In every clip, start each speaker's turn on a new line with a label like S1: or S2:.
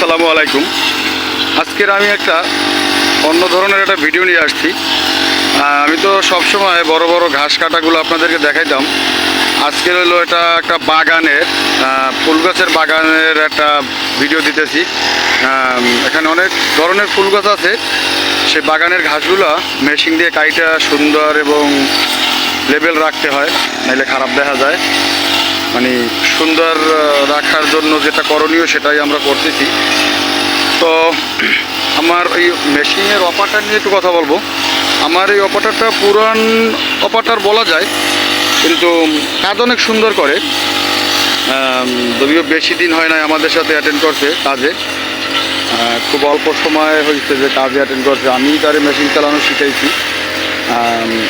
S1: আসসালামু আলাইকুম। আজকের আমি একটা অন্য ধরনের একটা ভিডিও নিয়ে আসছি। আমি তো সবসময় বড় বড় ঘাস কাটাগুলো আপনাদেরকে দেখাইতাম। আজকের হলো এটা একটা বাগানের ফুল গাছের বাগানের একটা ভিডিও দিতেছি। এখানে অনেক ধরনের ফুল গাছ আছে। সেই বাগানের ঘাসগুলো মেশিন দিয়ে কাইটা সুন্দর এবং লেবেল রাখতে হয়, নাইলে খারাপ দেখা যায়। মানে সুন্দর রাখার জন্য যেটা করণীয় সেটাই আমরা করতেছি। তো আমার এই মেশিনের অপারেটর নিয়ে একটু কথা বলবো। আমার এই অপারেটরটা পুরান অপারেটর বলা যায়, কিন্তু কাজ অনেক সুন্দর করে। যদিও বেশি দিন হয় নাই আমাদের সাথে অ্যাটেন্ড করছে কাজে, খুব অল্প সময় হয়েছে যে কাজে অ্যাটেন্ড করছে। আমি তার মেশিন চালানো শিখাইছি।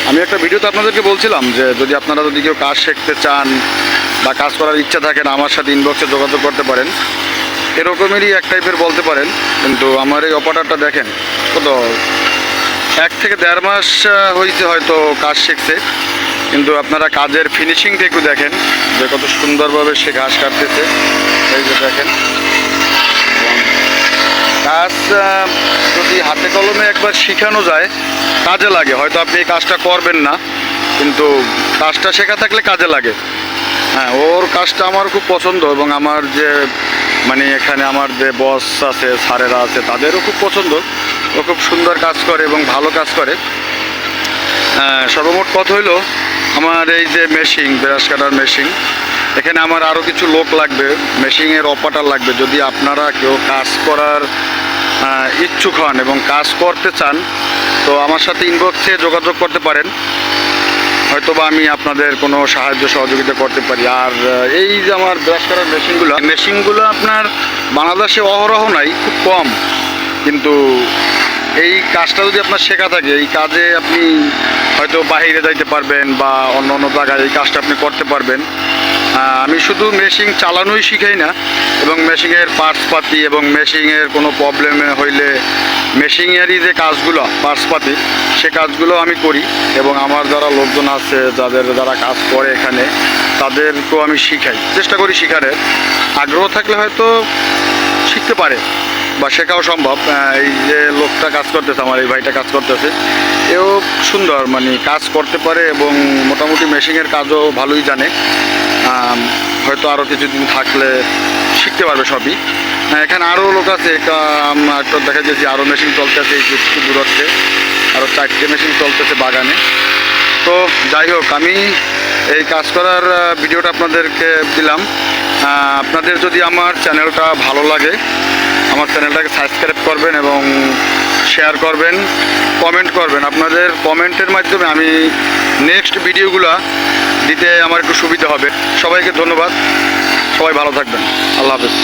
S1: আমি একটা ভিডিওতে আপনাদেরকে বলছিলাম যে আপনারা যদি কেউ কাজ শিখতে চান বা কাজ করার ইচ্ছা থাকেন, আমার সাথে ইনবক্সে যোগাযোগ করতে পারেন। এরকমেরই এক টাইপের বলতে পারেন। কিন্তু আমার এই অপারেটরটা দেখেন, কত 1 থেকে 1.5 মাস হয়েছে হয়তো কাজ শিখছে, কিন্তু আপনারা কাজের ফিনিশিংটা একটু দেখেন যে কত সুন্দরভাবে সে ঘাস কাটতেছে। এই যে দেখেন, কাজ যদি হাতে কলমে একবার শেখানো যায় কাজে লাগে। হয়তো আপনি এই কাজটা করবেন না, কিন্তু কাজটা শেখা থাকলে কাজে লাগে। হ্যাঁ, ওর কাজটা আমার খুব পছন্দ, এবং আমার যে এখানে আমার যে বস আছে, স্যারেরা আছে, তাদেরও খুব পছন্দ। ও খুব সুন্দর কাজ করে এবং ভালো কাজ করে। সর্বমোট কথা হইলো, আমার এই যে মেশিন, ব্রাশ কাটার মেশিন, এখানে আমার আরও কিছু লোক লাগবে, মেশিনের অপারেটর লাগবে। যদি আপনারা কেউ কাজ করার ইচ্ছুক হন এবং কাজ করতে চান, তো আমার সাথে ইনবক্সে যোগাযোগ করতে পারেন। হয়তোবা আমি আপনাদের কোনো সাহায্য সহযোগিতা করতে পারি। আর এই যে আমার ব্রাশ করার মেশিনগুলো আপনার বাংলাদেশে অহরহ নাই, খুব কম। কিন্তু এই কাজটা যদি আপনার শেখা থাকে, এই কাজে আপনি হয়তো বাইরে যাইতে পারবেন বা অন্য অন্য জায়গায় এই কাজটা আপনি করতে পারবেন। আমি শুধু মেশিন চালানোই শিখাই না, এবং মেশিনের পার্টসপাতি এবং মেশিনের কোনো প্রবলেম হইলে মেশিনেরই যে কাজগুলো পার্টসপাতি, সে কাজগুলো আমি করি। এবং আমার যারা লোকজন আছে, যারা কাজ করে এখানে, তাদেরকেও আমি শিখাই, চেষ্টা করি শেখানোর। আগ্রহ থাকলে হয়তো শিখতে পারে বা শেখাও সম্ভব। এই যে লোকটা কাজ করতেছে, আমার এই ভাইটা কাজ করতেছে, এও সুন্দর কাজ করতে পারে এবং মোটামুটি মেশিনের কাজও ভালোই জানে। হয়তো আরও কিছুদিন থাকলে শিখতে পারবে সবই। এখানে আরও লোক আছে, একটা দেখা যাচ্ছে আরও মেশিন চলতেছে এই একটু দূরত্বে, আরও 4টে মেশিন চলতেছে বাগানে। তো যাই হোক, আমি এই কাজ করার ভিডিওটা আপনাদেরকে দিলাম। আপনাদের যদি আমার চ্যানেলটা ভালো লাগে, আমার চ্যানেলটাকে সাবস্ক্রাইব করবেন এবং শেয়ার করবেন, কমেন্ট করবেন। আপনাদের কমেন্টের মাধ্যমে আমি নেক্সট ভিডিওগুলো দিতে আমার একটু সুবিধা হবে। সবাইকে ধন্যবাদ, সবাই ভালো থাকবেন। আল্লাহ হাফেজ।